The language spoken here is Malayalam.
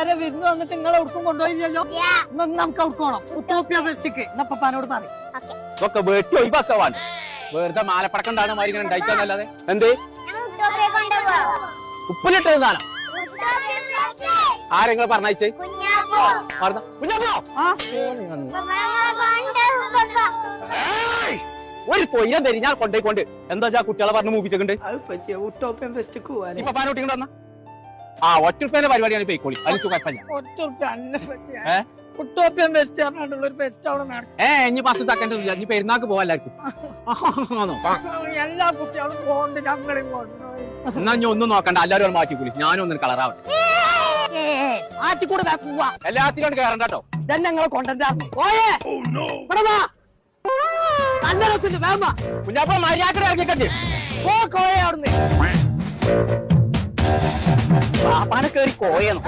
വരെ വിരുന്ന് വന്നിട്ട് നിങ്ങളെ ഉടുക്കും കൊണ്ടുപോയില്ലല്ലോ. നമുക്ക് ഉടുക്കണം ഉത്തോപ്യ ഫെസ്റ്റിക്ക് എന്നപ്പാനോട് പറയും. ഇതൊക്കെ വെട്ടി ഒഴിവാക്കാൻ വെറുതെ മാലപ്പടക്കണ്ടാണ് മാറി ഇങ്ങനെ ഉണ്ടായിക്കാന്നല്ലാതെ എന്തേ ഉപ്പിലിട്ടത് സാധനം ആരെങ്കിലും പറഞ്ഞയച്ചേ ഒരു കൊയ്യ തരി ഞാൻ കൊണ്ടേക്കൊണ്ട് എന്താ കുട്ടികളെ പറഞ്ഞ് മൂപ്പിച്ചിട്ടുണ്ട് ഉട്ടോപ്യൻ ഫെസ്റ്റിക്ക് പോവാൻ ഇപ്പൊ പാനോട്ടി കൊണ്ടുവന്ന ആ ഒറ്റ പരിപാടിയാണ് പോയിക്കോളി അതിന് കുഴപ്പമില്ല. ഉട്ടോപ്യൻ ഫെസ്റ്റ് പറഞ്ഞിട്ടുള്ള ഒരു ഫെസ്റ്റ് അവിടെ നടക്കും. ഇനി ബസ് തക്കേണ്ടതില്ല, ഇനി പെരുന്നാക്ക് പോവാ എല്ലാവർക്കും. എല്ലാ കുട്ടികളും പോകണ്ട് ഞങ്ങളെ എന്നാ ഇനി ഒന്നും നോക്കണ്ട, എല്ലാവരും മാറ്റിക്കൂലി. ഞാനും ഒന്നും കളറാവട്ടെ. ആറ്റിക്കൂടെ പോവാ എല്ലാത്തിനും കയറണ്ട കേട്ടോ. ഇതന്നെ ഞങ്ങളെ കൊണ്ടുവരാറുണ്ട്. നല്ല രസമുണ്ട്. വേമ കുഞ്ഞാപ്പ മര്യാദ ഇറങ്ങിക്കട്ടെ പോ കോയ അവിടുന്ന് പാപ്പാനെ കയറി കോയണം.